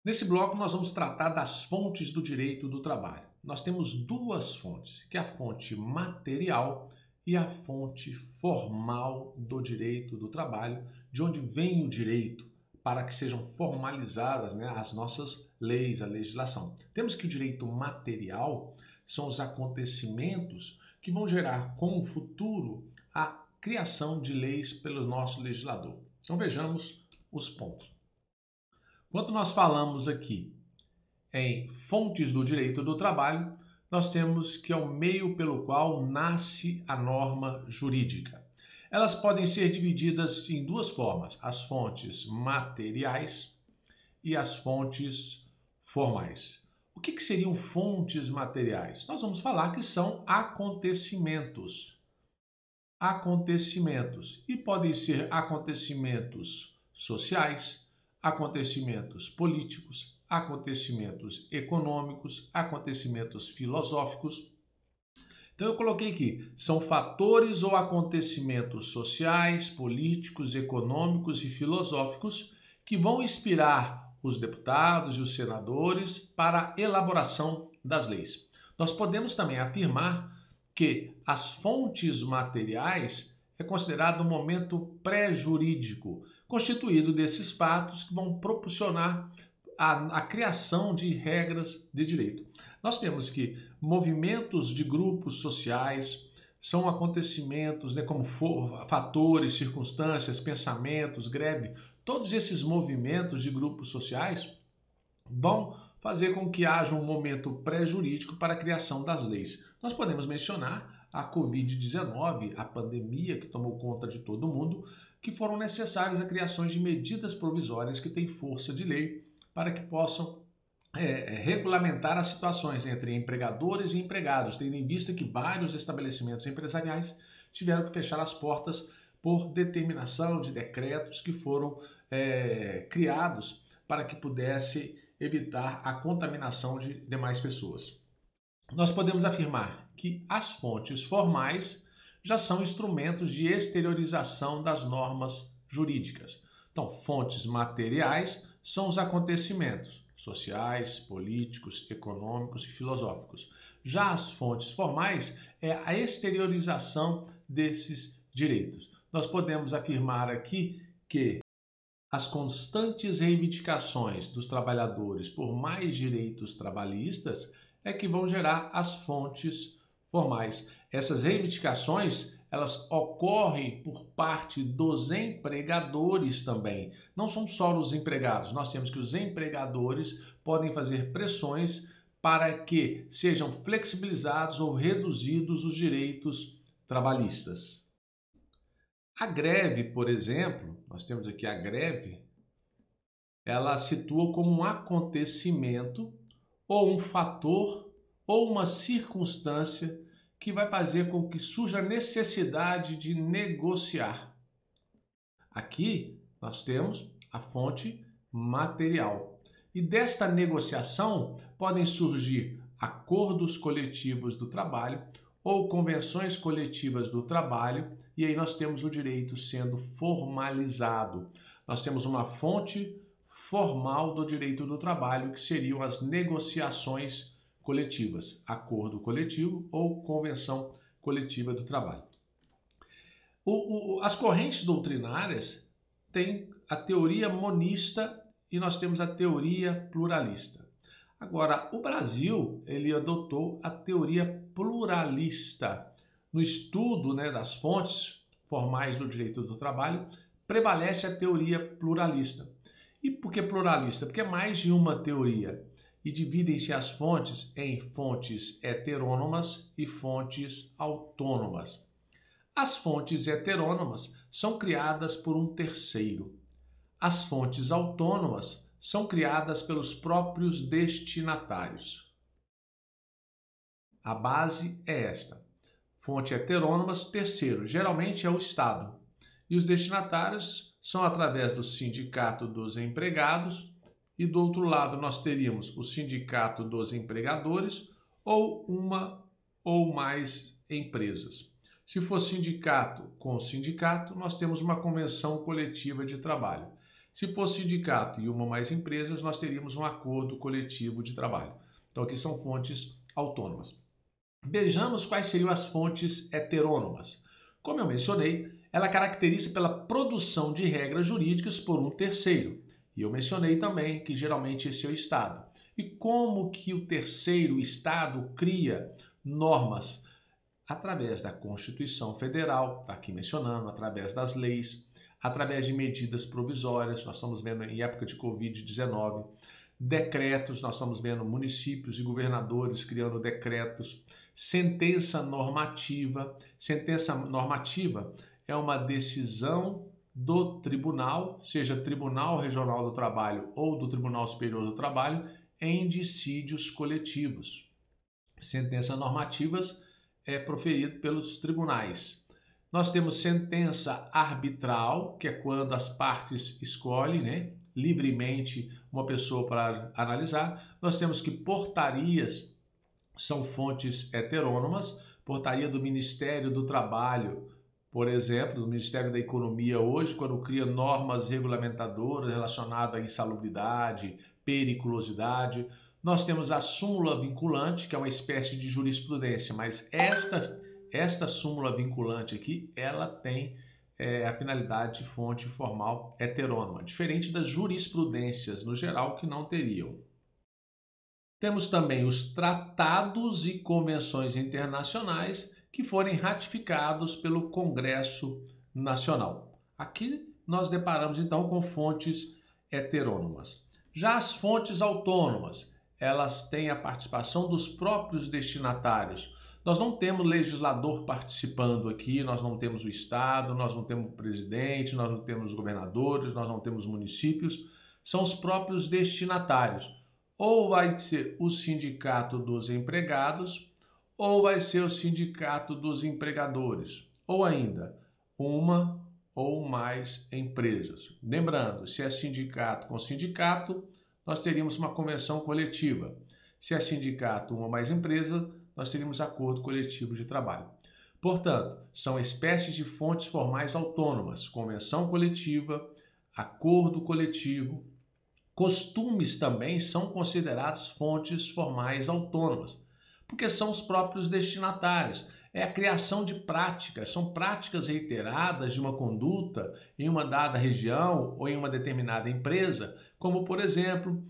Nesse bloco, nós vamos tratar das fontes do direito do trabalho. Nós temos duas fontes, que é a fonte material e a fonte formal do direito do trabalho, de onde vem o direito para que sejam formalizadas, as nossas leis, a legislação. Temos que o direito material são os acontecimentos que vão gerar como futuro a criação de leis pelo nosso legislador. Então vejamos os pontos. Quando nós falamos aqui em fontes do direito do trabalho, nós temos que é o meio pelo qual nasce a norma jurídica. Elas podem ser divididas em duas formas: as fontes materiais e as fontes formais. O que seriam fontes materiais? Nós vamos falar que são acontecimentos. Acontecimentos. E podem ser acontecimentos sociais, acontecimentos políticos, acontecimentos econômicos, acontecimentos filosóficos. Então eu coloquei aqui, são fatores ou acontecimentos sociais, políticos, econômicos e filosóficos que vão inspirar os deputados e os senadores para a elaboração das leis. Nós podemos também afirmar que as fontes materiais é considerado um momento pré-jurídico, constituído desses fatos que vão proporcionar a criação de regras de direito. Nós temos que movimentos de grupos sociais são acontecimentos, como fatores, circunstâncias, pensamentos, greve. Todos esses movimentos de grupos sociais vão fazer com que haja um momento pré-jurídico para a criação das leis. Nós podemos mencionar a Covid-19, a pandemia que tomou conta de todo mundo, que foram necessárias a criação de medidas provisórias que têm força de lei para que possam regulamentar as situações entre empregadores e empregados, tendo em vista que vários estabelecimentos empresariais tiveram que fechar as portas por determinação de decretos que foram criados para que pudesse evitar a contaminação de demais pessoas. Nós podemos afirmar que as fontes formais já são instrumentos de exteriorização das normas jurídicas. Então, fontes materiais são os acontecimentos sociais, políticos, econômicos e filosóficos. Já as fontes formais é a exteriorização desses direitos. Nós podemos afirmar aqui que as constantes reivindicações dos trabalhadores por mais direitos trabalhistas é que vão gerar as fontes formais. Essas reivindicações, elas ocorrem por parte dos empregadores também. Não são só os empregados. Nós temos que os empregadores podem fazer pressões para que sejam flexibilizados ou reduzidos os direitos trabalhistas. A greve, por exemplo, nós temos aqui a greve, ela situa como um acontecimento ou um fator ou uma circunstância que vai fazer com que surja a necessidade de negociar. Aqui nós temos a fonte material. E desta negociação podem surgir acordos coletivos do trabalho ou convenções coletivas do trabalho, e aí nós temos o direito sendo formalizado. Nós temos uma fonte formal do direito do trabalho, que seriam as negociações coletivas, acordo coletivo ou convenção coletiva do trabalho. As correntes doutrinárias têm a teoria monista e nós temos a teoria pluralista. Agora, o Brasil, ele adotou a teoria pluralista. No estudo das fontes formais do direito do trabalho, prevalece a teoria pluralista. E por que pluralista? Porque é mais de uma teoria e dividem-se as fontes em fontes heterônomas e fontes autônomas. As fontes heterônomas são criadas por um terceiro. As fontes autônomas são criadas pelos próprios destinatários. A base é esta. Fonte heterônomas, terceiro, geralmente é o Estado. E os destinatários são através do Sindicato dos Empregados e do outro lado nós teríamos o Sindicato dos Empregadores ou uma ou mais empresas. Se for sindicato com sindicato, nós temos uma convenção coletiva de trabalho. Se fosse sindicato e uma ou mais empresas, nós teríamos um acordo coletivo de trabalho. Então, aqui são fontes autônomas. Vejamos quais seriam as fontes heterônomas. Como eu mencionei, ela caracteriza pela produção de regras jurídicas por um terceiro. E eu mencionei também que geralmente esse é o Estado. E como que o terceiro, o Estado, cria normas? Através da Constituição Federal, está aqui mencionando, através das leis, através de medidas provisórias, nós estamos vendo em época de Covid-19, decretos, nós estamos vendo municípios e governadores criando decretos, sentença normativa. Sentença normativa é uma decisão do tribunal, seja Tribunal Regional do Trabalho ou do Tribunal Superior do Trabalho, em dissídios coletivos. Sentenças normativas é proferido pelos tribunais. Nós temos sentença arbitral, que é quando as partes escolhem, livremente uma pessoa para analisar. Nós temos que portarias são fontes heterônomas, portaria do Ministério do Trabalho, por exemplo, do Ministério da Economia hoje, quando cria normas regulamentadoras relacionadas à insalubridade, periculosidade. Nós temos a súmula vinculante, que é uma espécie de jurisprudência, mas esta súmula vinculante aqui, ela tem a finalidade de fonte formal heterônoma, diferente das jurisprudências no geral que não teriam. Temos também os tratados e convenções internacionais que forem ratificados pelo Congresso Nacional. Aqui nós deparamos então com fontes heterônomas. Já as fontes autônomas, elas têm a participação dos próprios destinatários. Nós não temos legislador participando aqui, nós não temos o Estado, nós não temos o presidente, nós não temos governadores, nós não temos municípios, são os próprios destinatários. Ou vai ser o sindicato dos empregados, ou vai ser o sindicato dos empregadores, ou ainda uma ou mais empresas. Lembrando, se é sindicato com sindicato, nós teríamos uma convenção coletiva. Se é sindicato, uma ou mais empresa, nós teríamos acordo coletivo de trabalho. Portanto, são espécies de fontes formais autônomas, convenção coletiva, acordo coletivo. Costumes também são considerados fontes formais autônomas, porque são os próprios destinatários. É a criação de práticas, são práticas reiteradas de uma conduta em uma dada região ou em uma determinada empresa, como, por exemplo,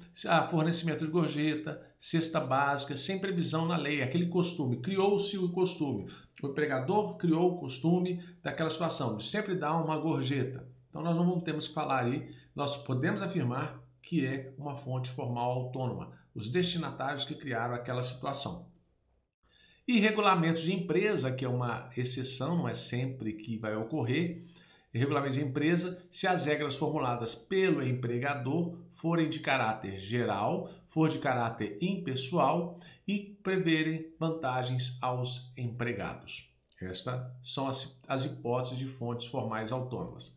fornecimento de gorjeta, cesta básica, sem previsão na lei, aquele costume. Criou-se o costume, o empregador criou o costume daquela situação, de sempre dar uma gorjeta. Então nós não temos que falar aí, nós podemos afirmar que é uma fonte formal autônoma, os destinatários que criaram aquela situação. E regulamentos de empresa, que é uma exceção, não é sempre que vai ocorrer. Regulamento de empresa, se as regras formuladas pelo empregador forem de caráter geral, for de caráter impessoal e preverem vantagens aos empregados. Estas são as hipóteses de fontes formais autônomas.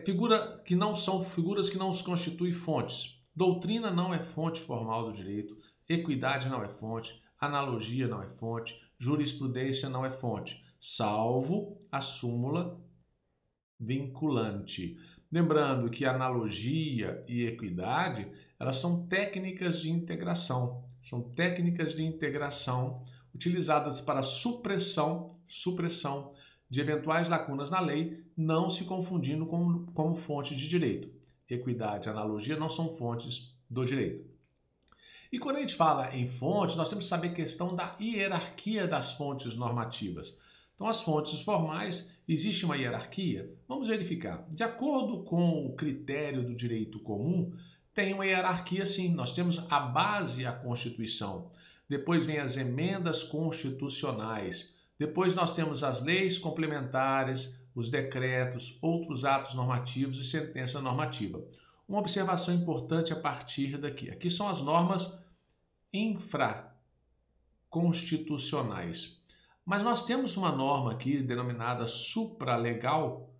Figuras que não os constituem fontes. Doutrina não é fonte formal do direito, equidade não é fonte, analogia não é fonte, jurisprudência não é fonte, salvo a súmula vinculante. Lembrando que analogia e equidade, elas são técnicas de integração. São técnicas de integração utilizadas para supressão de eventuais lacunas na lei, não se confundindo como fonte de direito. Equidade e analogia não são fontes do direito. E quando a gente fala em fontes, nós temos que saber a questão da hierarquia das fontes normativas. Então, as fontes formais, existe uma hierarquia? Vamos verificar. De acordo com o critério do direito comum, tem uma hierarquia sim. Nós temos a base, a Constituição. Depois vem as emendas constitucionais. Depois nós temos as leis complementares, os decretos, outros atos normativos e sentença normativa. Uma observação importante a partir daqui. Aqui são as normas infraconstitucionais. Mas nós temos uma norma aqui denominada supralegal,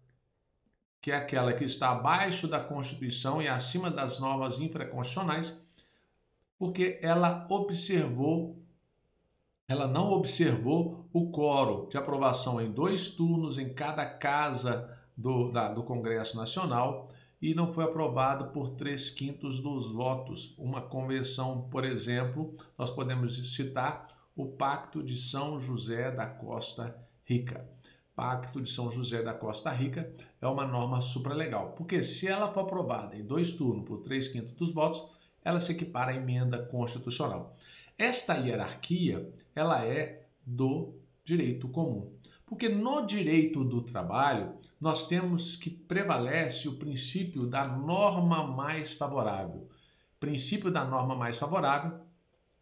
que é aquela que está abaixo da Constituição e acima das normas infraconstitucionais, porque ela não observou o quórum de aprovação em 2 turnos em cada casa do Congresso Nacional e não foi aprovado por 3/5 dos votos. Uma convenção, por exemplo, nós podemos citar o Pacto de São José da Costa Rica. Pacto de São José da Costa Rica é uma norma supralegal, porque se ela for aprovada em 2 turnos por 3/5 dos votos, ela se equipara à emenda constitucional. Esta hierarquia, ela é do direito comum, porque no direito do trabalho nós temos que prevalece o princípio da norma mais favorável. Princípio da norma mais favorável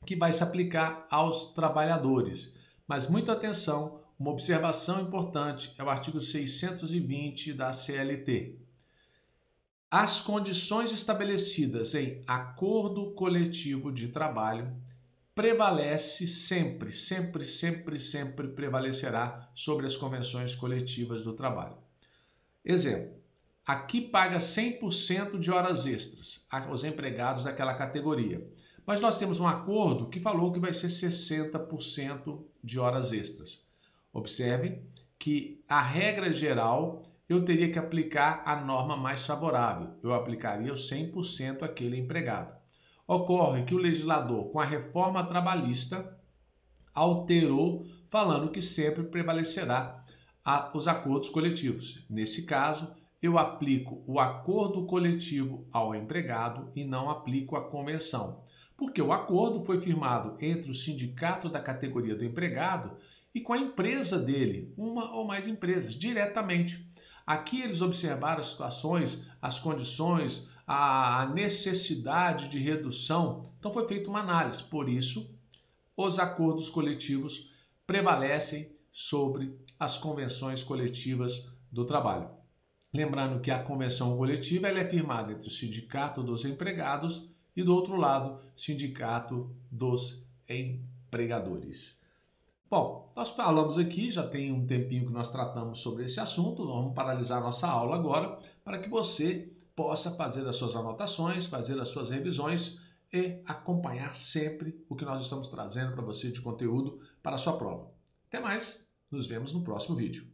que vai se aplicar aos trabalhadores. Mas muita atenção, uma observação importante é o artigo 620 da CLT. As condições estabelecidas em acordo coletivo de trabalho prevalece sempre, sempre, sempre, sempre prevalecerá sobre as convenções coletivas do trabalho. Exemplo, aqui paga 100% de horas extras aos empregados daquela categoria. Mas nós temos um acordo que falou que vai ser 60% de horas extras. Observe que a regra geral eu teria que aplicar a norma mais favorável. Eu aplicaria os 100% àquele empregado. Ocorre que o legislador, com a reforma trabalhista, alterou, falando que sempre prevalecerá os acordos coletivos. Nesse caso, eu aplico o acordo coletivo ao empregado e não aplico a convenção, porque o acordo foi firmado entre o sindicato da categoria do empregado e com a empresa dele, uma ou mais empresas, diretamente. Aqui eles observaram as situações, as condições, a necessidade de redução, então foi feita uma análise. Por isso, os acordos coletivos prevalecem sobre as convenções coletivas do trabalho. Lembrando que a convenção coletiva ela é firmada entre o sindicato dos empregados e, do outro lado, sindicato dos empregadores. Bom, nós falamos aqui, já tem um tempinho que nós tratamos sobre esse assunto, nós vamos paralisar nossa aula agora para que você possa fazer as suas anotações, fazer as suas revisões e acompanhar sempre o que nós estamos trazendo para você de conteúdo para a sua prova. Até mais, nos vemos no próximo vídeo.